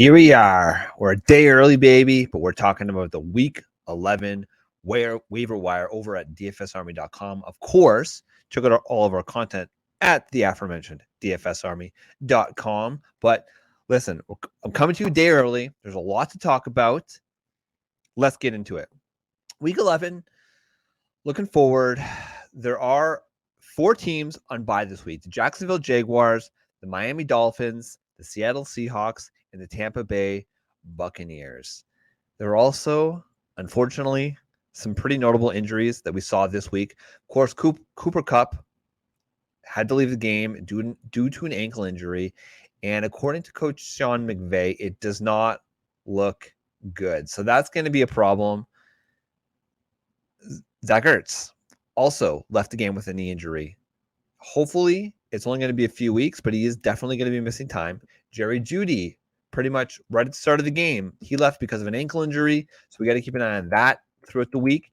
Here we are. We're a day early, baby, but we're talking about the Week 11 waiver wire over at DFSArmy.com. Of course, check out all of our content at the aforementioned DFSArmy.com. But listen, I'm coming to you a day early. There's a lot to talk about. Let's get into it. Week 11, looking forward, there are 4 teams on bye this week: the Jacksonville Jaguars, the Miami Dolphins, the Seattle Seahawks, and the Tampa Bay Buccaneers. There are also, unfortunately, some pretty notable injuries that we saw this week. Of course, Cooper Kupp had to leave the game due to an ankle injury, and according to Coach Sean McVay, it does not look good. So that's going to be a problem. Zach Ertz also left the game with a knee injury. Hopefully, it's only going to be a few weeks, but he is definitely going to be missing time. Jerry Jeudy, pretty much right at the start of the game, he left because of an ankle injury, so we got to keep an eye on that throughout the week.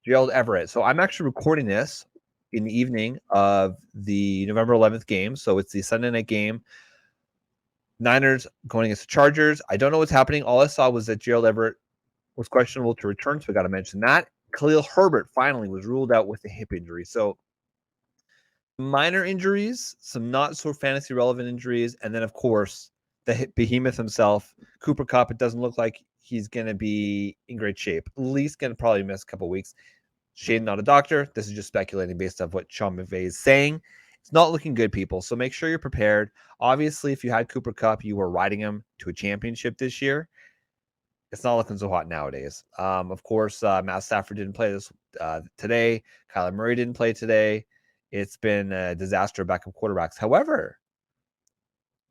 Gerald Everett. So I'm actually recording this in the evening of the November 11th game, so it's the Sunday night game. Niners going against the Chargers. I don't know what's happening. All I saw was that Gerald Everett was questionable to return, so we got to mention that. Khalil Herbert finally was ruled out with a hip injury. So minor injuries, some not so fantasy relevant injuries, and then of course the behemoth himself, Cooper Kupp. It doesn't look like he's going to be in great shape. At least going to probably miss a couple weeks. Shane, not a doctor. This is just speculating based off what Sean McVay is saying. It's not looking good, people. So make sure you're prepared. Obviously, if you had Cooper Kupp, you were riding him to a championship this year. It's not looking so hot nowadays. Of course, Matt Stafford didn't play this today. Kyler Murray didn't play today. It's been a disaster of backup quarterbacks. However,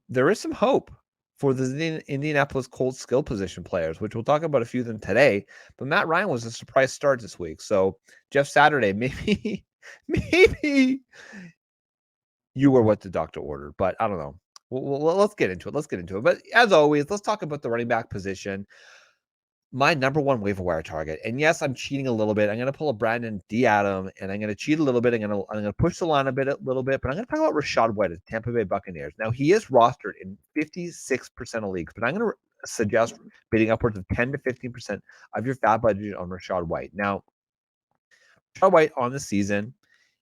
there is some hope for the Indianapolis Colts skill position players, which we'll talk about a few of them today. But Matt Ryan was a surprise start this week. So Jeff Saturday, maybe you were what the doctor ordered, but I don't know. Well, let's get into it. But as always, let's talk about the running back position. My number one waiver wire target. And yes, I'm cheating a little bit. I'm going to pull a Brandon D. Adam, and I'm going to cheat a little bit. I'm going to push the line a little bit, but I'm going to talk about Rachaad White of the Tampa Bay Buccaneers. Now, he is rostered in 56% of leagues, but I'm going to suggest bidding upwards of 10 to 15% of your fab budget on Rachaad White. Now, Rachaad White on the season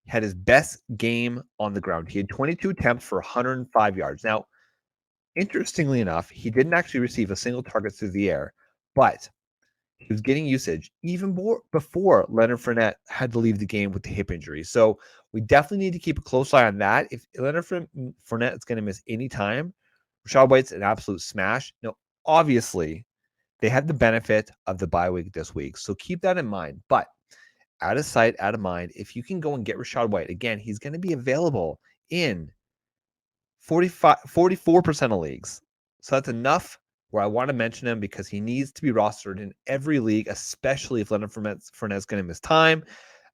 had his best game on the ground. He had 22 attempts for 105 yards. Now, interestingly enough, he didn't actually receive a single target through the air, but he was getting usage even more before Leonard Fournette had to leave the game with the hip injury. So we definitely need to keep a close eye on that. If Leonard Fournette is going to miss any time, Rachaad White's an absolute smash. Now, obviously, they had the benefit of the bye week this week, so keep that in mind. But out of sight, out of mind, if you can go and get Rachaad White, again, he's going to be available in 44% of leagues. So that's enough where I want to mention him because he needs to be rostered in every league, especially if Leonard Fournette's going to miss time.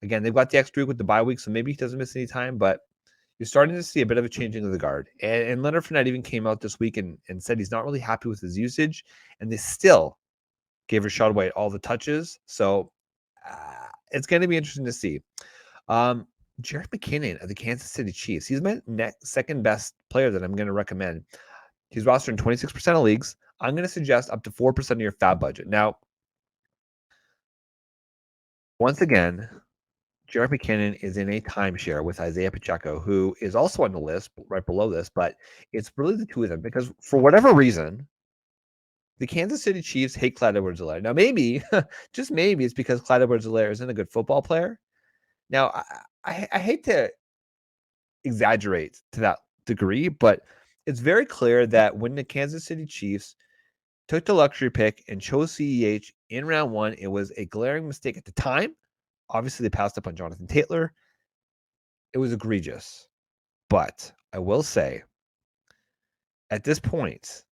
Again, they've got the extra week with the bye week, so maybe he doesn't miss any time, but you're starting to see a bit of a changing of the guard. And Leonard Fournette even came out this week and said he's not really happy with his usage, and they still gave Rachaad White all the touches. So it's going to be interesting to see. Jerick McKinnon of the Kansas City Chiefs. He's my second best player that I'm going to recommend. He's rostered in 26% of leagues. I'm going to suggest up to 4% of your fab budget. Now, once again, Jerick McKinnon is in a timeshare with Isaiah Pacheco, who is also on the list right below this, but it's really the two of them because for whatever reason, the Kansas City Chiefs hate Clyde Edwards-Helaire. Now, maybe, just maybe, it's because Clyde Edwards-Helaire isn't a good football player. Now, I hate to exaggerate to that degree, but it's very clear that when the Kansas City Chiefs took the luxury pick and chose CEH in round 1, it was a glaring mistake at the time. Obviously, they passed up on Jonathan Taylor. It was egregious. But I will say, at this point,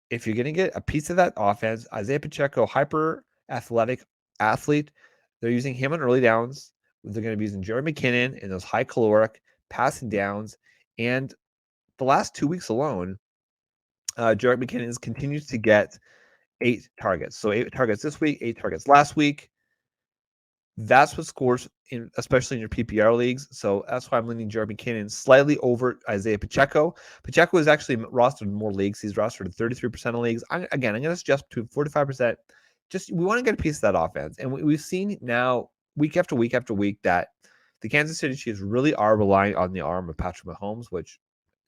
if you're going to get a piece of that offense, Isaiah Pacheco, hyper athletic athlete, they're using him on early downs. They're going to be using Jerick McKinnon in those high caloric passing downs. And the last 2 weeks alone, Jerick McKinnon continues to get 8 targets. So 8 targets this week, 8 targets last week. That's what scores, especially in your PPR leagues. So that's why I'm leaning Jared McKinnon slightly over Isaiah Pacheco. Pacheco is actually rostered in more leagues. He's rostered in 33% of leagues. I'm going to suggest between 45%. Just we want to get a piece of that offense. And we've seen now week after week after week that the Kansas City Chiefs really are relying on the arm of Patrick Mahomes, which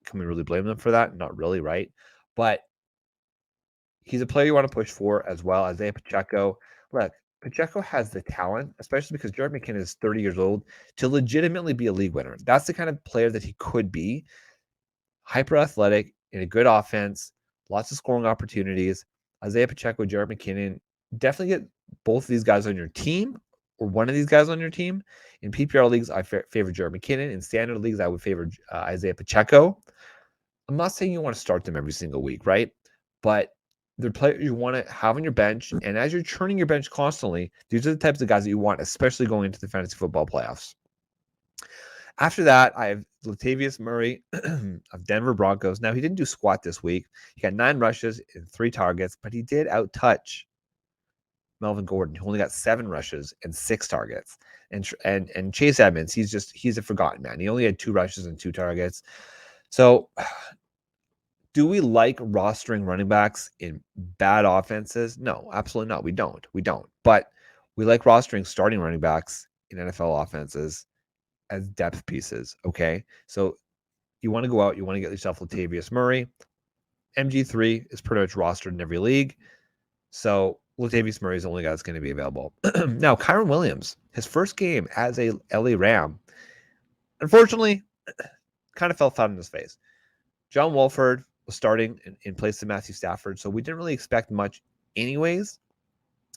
can we really blame them for that? Not really, right? But he's a player you want to push for as well. Isaiah Pacheco. Look, Pacheco has the talent, especially because Jared McKinnon is 30 years old, to legitimately be a league winner. That's the kind of player that he could be. Hyper athletic, in a good offense, lots of scoring opportunities. Isaiah Pacheco, Jared McKinnon, definitely get both of these guys on your team or one of these guys on your team. In PPR leagues, I favor Jared McKinnon. In standard leagues, I would favor Isaiah Pacheco. I'm not saying you want to start them every single week, right? But they're players you want to have on your bench. And as you're churning your bench constantly, these are the types of guys that you want, especially going into the fantasy football playoffs. After that, I have Latavius Murray of Denver Broncos. Now, he didn't do squat this week. He got 9 rushes and 3 targets, but he did out-touch Melvin Gordon, who only got 7 rushes and 6 targets. And Chase Edmonds, he's a forgotten man. He only had 2 rushes and 2 targets. So do we like rostering running backs in bad offenses? No, absolutely not. We don't. But we like rostering starting running backs in NFL offenses as depth pieces, okay? So you want to go out, you want to get yourself Latavius Murray. MG3 is pretty much rostered in every league. So Latavius Murray is the only guy that's going to be available. Now, Kyren Williams, his first game as a LA Ram, unfortunately, kind of fell flat on his face. John Wolford was starting in place of Matthew Stafford, so we didn't really expect much anyways.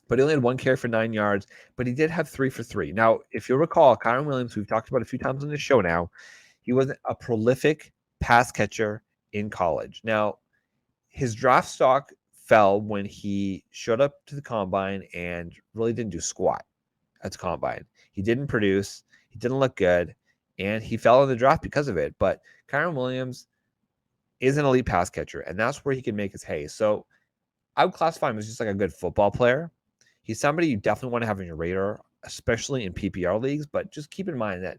But he only had 1 carry for 9 yards, but he did have 3 for 3. Now, if you'll recall, Kyren Williams, we've talked about a few times on this show now, he was a prolific pass catcher in college. Now, his draft stock fell when he showed up to the combine and really didn't do squat at the combine. He didn't produce, he didn't look good, and he fell in the draft because of it. But Kyren Williams is an elite pass catcher, and that's where he can make his hay. So I would classify him as just like a good football player. He's somebody you definitely want to have on your radar, especially in PPR leagues. But just keep in mind that,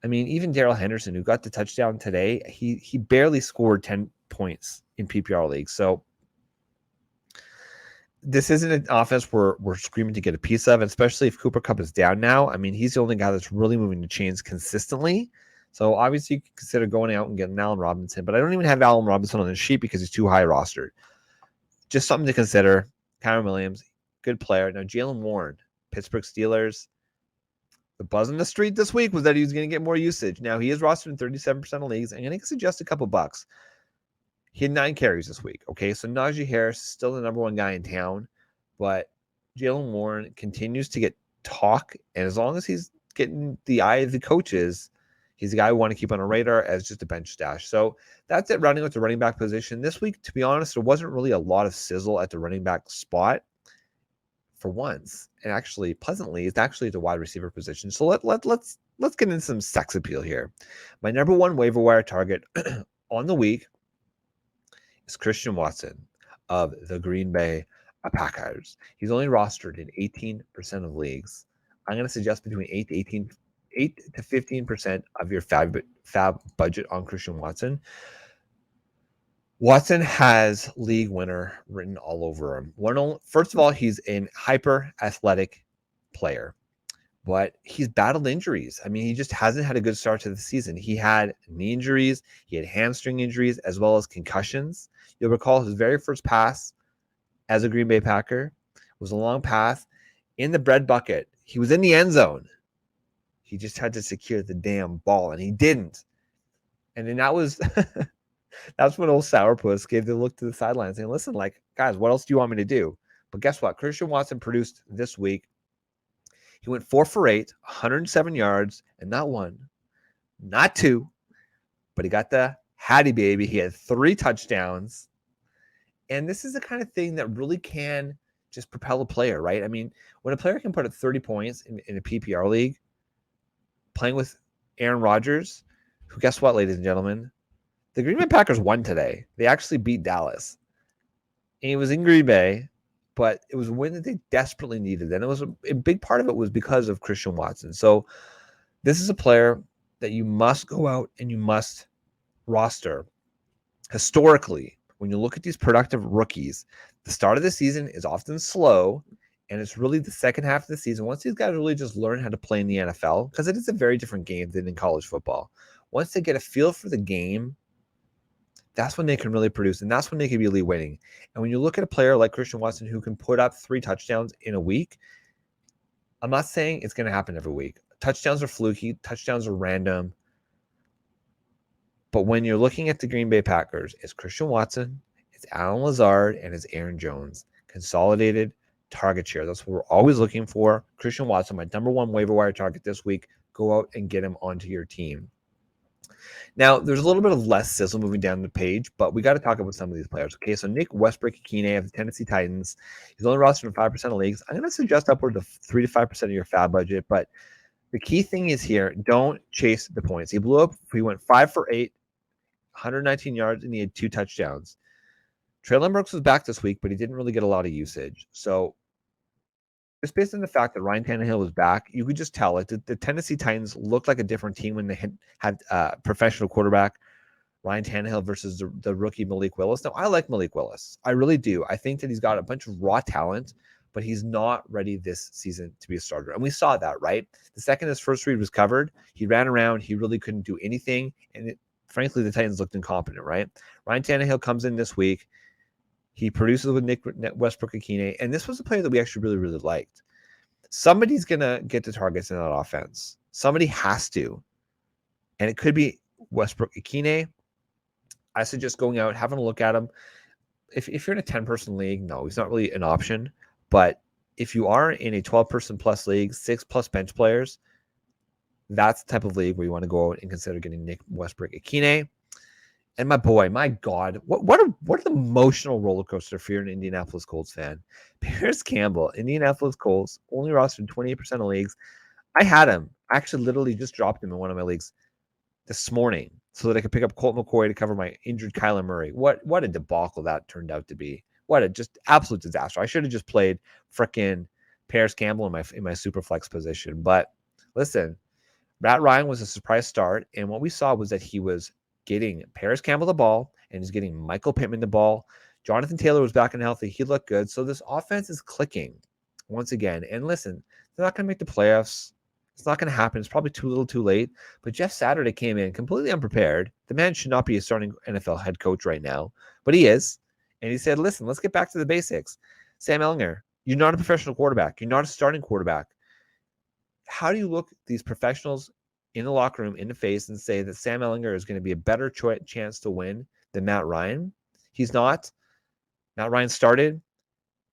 I mean, even Darrell Henderson, who got the touchdown today, he barely scored 10 points in PPR leagues. So this isn't an offense we're screaming to get a piece of, especially if Cooper Kupp is down now. I mean, he's the only guy that's really moving the chains consistently. So obviously you can consider going out and getting Allen Robinson, but I don't even have Allen Robinson on the sheet because he's too high rostered. Just something to consider. Kyren Williams, good player. Now, Jaylen Warren, Pittsburgh Steelers. The buzz on the street this week was that he was going to get more usage. Now, he is rostered in 37% of leagues. I'm going to suggest a couple bucks. He had 9 carries this week. Okay, so Najee Harris is still the number 1 guy in town, but Jaylen Warren continues to get talk, and as long as he's getting the eye of the coaches, he's a guy we want to keep on a radar as just a bench stash. So that's it, rounding out the running back position. This week, to be honest, there wasn't really a lot of sizzle at the running back spot for once. And actually, pleasantly, it's actually the wide receiver position. So let's get into some sex appeal here. My number 1 waiver wire target on the week is Christian Watson of the Green Bay Packers. He's only rostered in 18% of leagues. I'm going to suggest between 8 to 15% of your fab budget on Christian Watson. Watson has league winner written all over him. First of all, he's a hyper athletic player, but he's battled injuries. I mean, he just hasn't had a good start to the season. He had knee injuries, he had hamstring injuries, as well as concussions. You'll recall his very first pass as a Green Bay Packer was a long pass in the bread bucket. He was in the end zone. He just had to secure the damn ball, and he didn't. And then that's when old Sourpuss gave the look to the sideline saying, listen, like, guys, what else do you want me to do? But guess what? Christian Watson produced this week. He went 4 for 8, 107 yards, and not 1, not 2, but he got the Hattie baby. He had 3 touchdowns. And this is the kind of thing that really can just propel a player, right? I mean, when a player can put up 30 points in a PPR league, playing with Aaron Rodgers, who, guess what, ladies and gentlemen? The Green Bay Packers won today. They actually beat Dallas. And he was in Green Bay but it was a win that they desperately needed. And it was a big part of it was because of Christian Watson. So this is a player that you must go out and you must roster. Historically, when you look at these productive rookies, the start of the season is often slow, and it's really the second half of the season. Once these guys really just learn how to play in the NFL, because it is a very different game than in college football. Once they get a feel for the game, that's when they can really produce, and that's when they can be elite winning. And when you look at a player like Christian Watson who can put up 3 touchdowns in a week, I'm not saying it's going to happen every week. Touchdowns are fluky, touchdowns are random. But when you're looking at the Green Bay Packers, it's Christian Watson, it's Alan Lazard, and it's Aaron Jones. Consolidated target share. That's what we're always looking for. Christian Watson, my number 1 waiver wire target this week. Go out and get him onto your team. Now, there's a little bit of less sizzle moving down the page, but we got to talk about some of these players. Okay, so Nick Westbrook-Ikhine of the Tennessee Titans. He's only rostered in 5% of leagues. I'm going to suggest upwards of 3 to 5% of your fab budget, but the key thing is here, don't chase the points. He blew up. He went 5 for 8. 119 yards, and he had 2 touchdowns. Treylon Burks was back this week, but he didn't really get a lot of usage. So just based on the fact that Ryan Tannehill was back, you could just tell like the Tennessee Titans looked like a different team when they had professional quarterback Ryan Tannehill versus the rookie Malik Willis. Now, I like Malik Willis. I really do. I think that he's got a bunch of raw talent, but he's not ready this season to be a starter. And we saw that, right? The second his first read was covered, he ran around. He really couldn't do anything. And frankly, the Titans looked incompetent, right? Ryan Tannehill comes in this week. He produces with Nick Westbrook-Ikhine, and this was a player that we actually really, really liked. Somebody's going to get the targets in that offense. Somebody has to. And it could be Westbrook-Ikhine. I suggest going out, having a look at him. If you're in a 10-person league, no, he's not really an option. But if you are in a 12-person plus league, 6+ bench players, that's the type of league where you want to go out and consider getting Nick Westbrook-Ikhine. And my boy, my God, what an emotional roller coaster if you're an Indianapolis Colts fan. Paris Campbell, Indianapolis Colts, only rostered 28% of leagues. I had him. I actually literally just dropped him in one of my leagues this morning so that I could pick up Colt McCoy to cover my injured Kyler Murray. What a debacle that turned out to be. What a just absolute disaster. I should have just played frickin' Paris Campbell in my super flex position. But listen, Matt Ryan was a surprise start, and what we saw was that he was getting Paris Campbell the ball, and he's getting Michael Pittman the ball. Jonathan Taylor was back and healthy. He looked good. So this offense is clicking once again. And listen, they're not going to make the playoffs. It's not going to happen. It's probably too little too late. But Jeff Saturday came in completely unprepared. The man should not be a starting NFL head coach right now, but he is. And he said, listen, let's get back to the basics. Sam Ellinger, you're not a professional quarterback. You're not a starting quarterback. How do you look these professionals in the locker room in the face and say that Sam Ellinger is going to be a better chance to win than Matt Ryan? He's not. Matt Ryan started.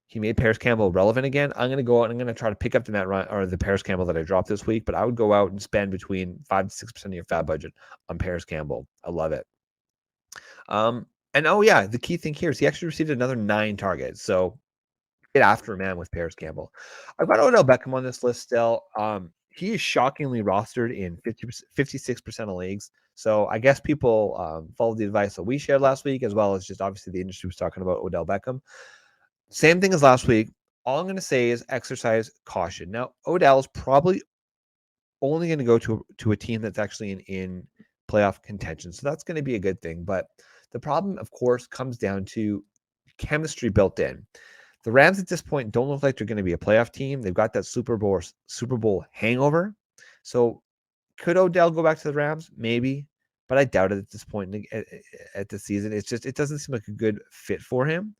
He made Paris Campbell relevant again. I'm going to go out and I'm going to try to pick up the Matt Ryan or the Paris Campbell that I dropped this week, but I would go out and spend between 5 to 6% of your fab budget on Paris Campbell. I love it. And oh yeah, the key thing here is he actually received another 9 targets. So get after a man with Paris Campbell. I've got Odell Beckham on this list still. He is shockingly rostered in 56% of leagues. So I guess people followed the advice that we shared last week, as well as just obviously the industry was talking about Odell Beckham. Same thing as last week. All I'm going to say is exercise caution. Now, Odell is probably only going to go to a team that's actually in playoff contention. So that's going to be a good thing. But the problem, of course, comes down to chemistry built in. The Rams at this point don't look like they're going to be a playoff team. They've got that Super Bowl hangover. So could Odell go back to the Rams? Maybe, but I doubt it at this point at the season. It doesn't seem like a good fit for him.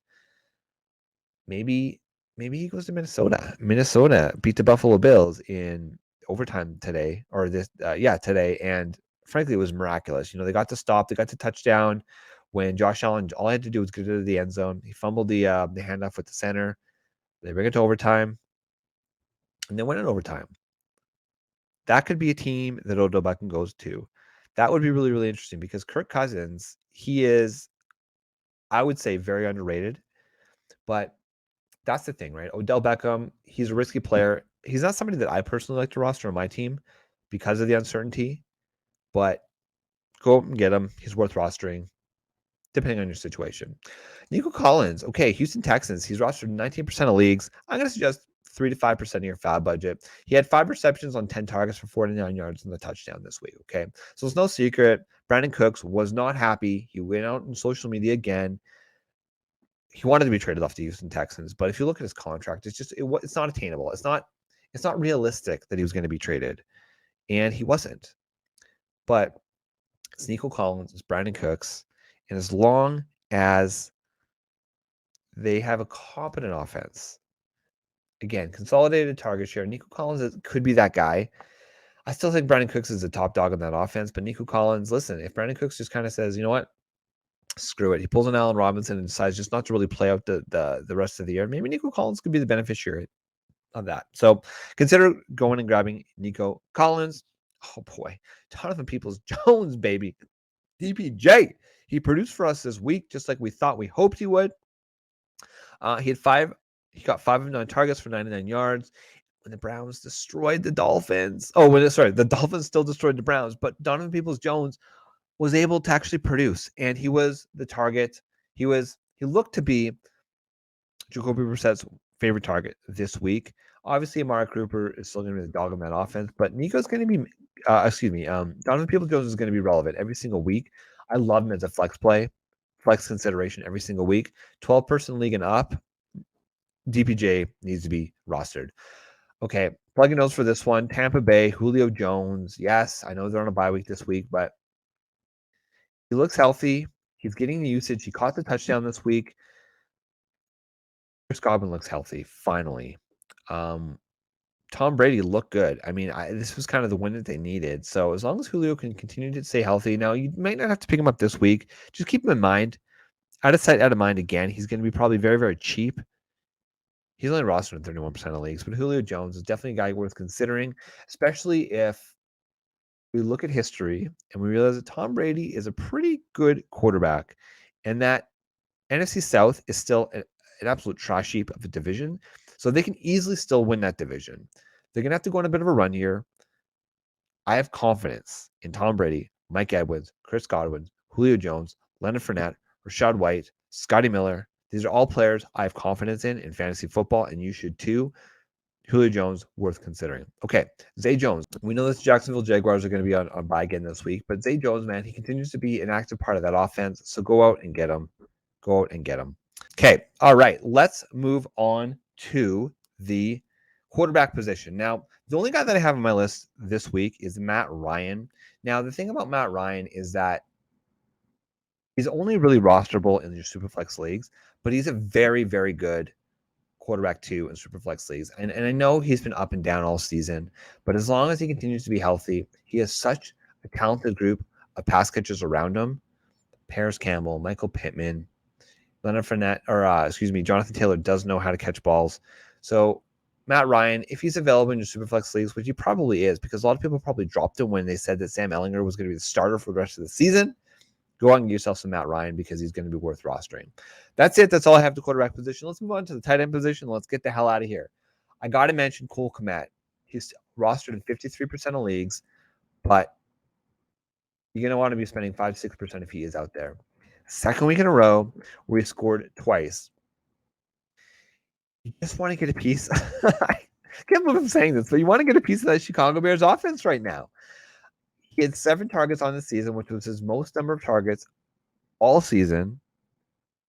Maybe he goes to Minnesota. Minnesota beat the Buffalo Bills in overtime today, today. And frankly, it was miraculous. They got to stop. They got to touchdown when Josh Allen, all I had to do was get to the end zone. He fumbled the handoff with the center. They bring it to overtime, and they win in overtime. That could be a team that Odell Beckham goes to. That would be really, really interesting because Kirk Cousins, he is, I would say, very underrated. But that's the thing, right? Odell Beckham, he's a risky player. He's not somebody that I personally like to roster on my team because of the uncertainty, but go and get him. He's worth rostering. depending on your situation. Nico Collins, okay, Houston Texans. He's rostered 19% of leagues. I'm going to suggest 3 to 5% of your FAB budget. He had 5 receptions on 10 targets for 49 yards and the touchdown this week, okay? So it's no secret. Brandon Cooks was not happy. He went out on social media again. He wanted to be traded off the Houston Texans, but if you look at his contract, it's not attainable. It's not realistic that he was going to be traded, and he wasn't. But it's Nico Collins, it's Brandon Cooks, and as long as they have a competent offense, again, consolidated target share, Nico Collins could be that guy. I still think Brandon Cooks is the top dog on that offense, but Nico Collins, listen, if Brandon Cooks just kind of says, you know what, screw it, he pulls an Allen Robinson and decides just not to really play out the rest of the year, maybe Nico Collins could be the beneficiary of that. So consider going and grabbing Nico Collins. Oh boy, Donovan Peoples-Jones, baby. DPJ. He produced for us this week, just like we thought we hoped he would. He got 5 of 9 targets for 99 yards. When the Browns destroyed the Dolphins. The Dolphins still destroyed the Browns, but Donovan Peoples-Jones was able to actually produce, and he was the target. He looked to be Jacoby Brissett's favorite target this week. Obviously, Amari Cooper is still going to be the dog on that offense, but Nico's going to be, Donovan Peoples-Jones is going to be relevant every single week. I love him as a flex consideration every single week. 12-person league and up, DPJ needs to be rostered. Okay, plug your nose for this one. Tampa Bay, Julio Jones. Yes, I know they're on a bye week this week, but he looks healthy. He's getting the usage. He caught the touchdown this week. Chris Godwin looks healthy, finally. Tom Brady looked good. I mean, this was kind of the win that they needed. So as long as Julio can continue to stay healthy, now you might not have to pick him up this week. Just keep him in mind. Out of sight, out of mind again. He's going to be probably very, very cheap. He's only rostered in 31% of leagues, but Julio Jones is definitely a guy worth considering, especially if we look at history and we realize that Tom Brady is a pretty good quarterback and that NFC South is still an absolute trash heap of a division. So they can easily still win that division. They're going to have to go on a bit of a run here. I have confidence in Tom Brady, Mike Edwards, Chris Godwin, Julio Jones, Leonard Fournette, Rashad White, Scotty Miller. These are all players I have confidence in fantasy football, and you should too. Julio Jones, worth considering. Okay, Zay Jones. We know that the Jacksonville Jaguars are going to be on bye again this week, but Zay Jones, man, he continues to be an active part of that offense. So go out and get him. Okay, all right. Let's move on to the quarterback position. Now, the only guy that I have on my list this week is Matt Ryan. Now, the thing about Matt Ryan is that he's only really rosterable in your Superflex leagues, but he's a very, very good quarterback too in Superflex leagues. And I know he's been up and down all season, but as long as he continues to be healthy, he has such a talented group of pass catchers around him. Paris Campbell, Michael Pittman, Leonard Fournette, Jonathan Taylor does know how to catch balls. So Matt Ryan, if he's available in your Superflex leagues, which he probably is, because a lot of people probably dropped him when they said that Sam Ehlinger was going to be the starter for the rest of the season, go out and get yourself some Matt Ryan because he's going to be worth rostering. That's it. That's all I have to quarterback position. Let's move on to the tight end position. Let's get the hell out of here. I got to mention Cole Kmet. He's rostered in 53% of leagues, but you're going to want to be spending 5-6% if he is out there. Second week in a row where he scored twice. You just want to get a piece. I can't believe I'm saying this, but you want to get a piece of that Chicago Bears offense right now. He had 7 targets on the season, which was his most number of targets all season,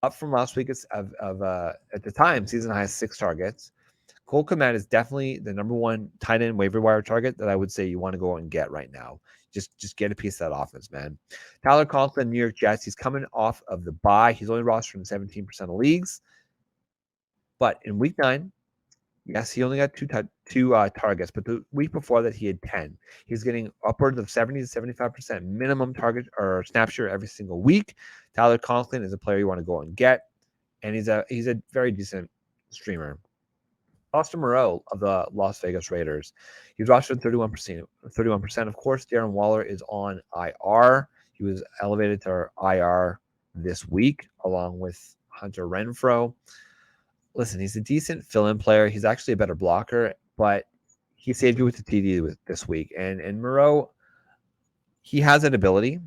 up from last week at the time, season high 6 targets. Cole Kmet is definitely the number one tight end waiver wire target that I would say you want to go out and get right now. Just get a piece of that offense, man. Tyler Conklin, New York Jets. He's coming off of the bye. He's only rostered in 17% of leagues. But in week 9, yes, he only got 2 targets, but the week before that he had 10. He's getting upwards of 70 to 75% minimum target or snap share every single week. Tyler Conklin is a player you want to go out and get, and he's a very decent streamer. Austin Moreau of the Las Vegas Raiders. He's rostered 31%. Of course, Darren Waller is on IR. He was elevated to IR this week along with Hunter Renfrow. Listen, he's a decent fill-in player. He's actually a better blocker, but he saved you with the TD this week. And Moreau, he has an ability.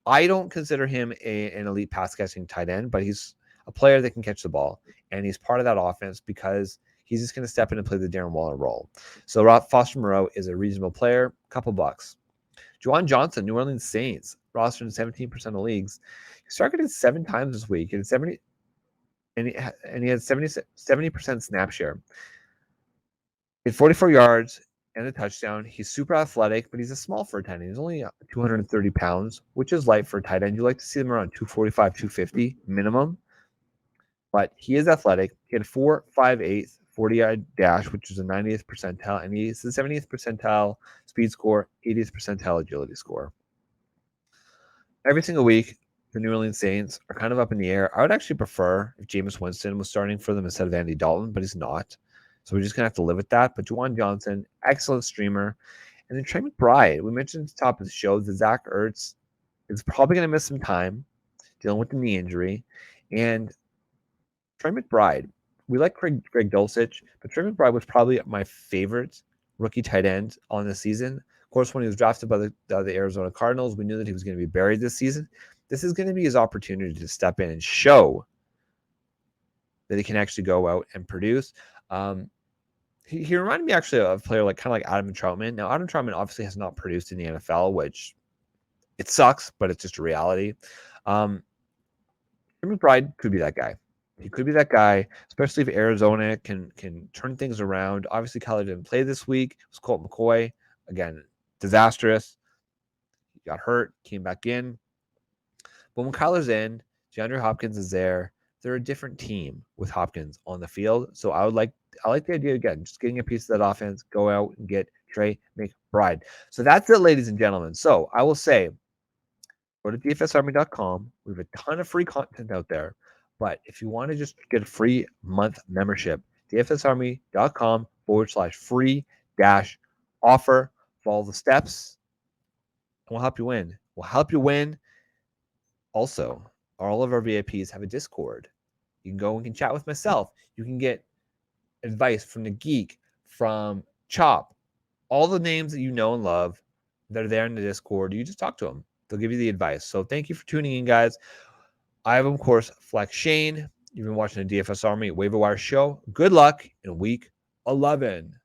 I don't consider him an elite pass catching tight end, but he's a player that can catch the ball, and he's part of that offense because he's just going to step in and play the Darren Waller role. So Foster Moreau is a reasonable player, couple bucks. Juwan Johnson, New Orleans Saints, rostered in 17% of leagues. He targeted 7 times this week, and 70 and he had 70% snap share. He had 44 yards and a touchdown. He's super athletic, but he's a small for a tight end. He's only 230 pounds, which is light for a tight end. You like to see them around 245, 250 minimum. But he is athletic. He had a 4.58 40-yard dash, which is a 90th percentile, and he's the 70th percentile speed score, 80th percentile agility score. Every single week, the New Orleans Saints are kind of up in the air. I would actually prefer if Jameis Winston was starting for them instead of Andy Dalton, but he's not. So we're just going to have to live with that. But Juwan Johnson, excellent streamer. And then Trey McBride, we mentioned at the top of the show that Zach Ertz is probably going to miss some time dealing with the knee injury. And Trey McBride, we like Greg Dulcich, but Trey McBride was probably my favorite rookie tight end on the season. Of course, when he was drafted by the Arizona Cardinals, we knew that he was going to be buried this season. This is going to be his opportunity to step in and show that he can actually go out and produce. He reminded me actually of a player like kind of like Adam Troutman. Now, Adam Troutman obviously has not produced in the NFL, which it sucks, but it's just a reality. Trey McBride could be that guy. He could be that guy, especially if Arizona can turn things around. Obviously, Kyler didn't play this week. It was Colt McCoy. Again, disastrous. He got hurt, came back in. But when Kyler's in, DeAndre Hopkins is there. They're a different team with Hopkins on the field. So I like the idea, again, just getting a piece of that offense, go out and get Trey McBride. So that's it, ladies and gentlemen. So I will say, go to dfsarmy.com. We have a ton of free content out there. But if you want to just get a free month membership, dfsarmy.com/free-offer. Follow the steps, and we'll help you win. We'll help you win. Also, all of our VIPs have a Discord. You can go and can chat with myself. You can get advice from the Geek, from Chop, all the names that you know and love that are there in the Discord. You just talk to them. They'll give you the advice. So thank you for tuning in, guys. I have, of course, Flex Shane. You've been watching the DFS Army Waiver Wire show. Good luck in week 11.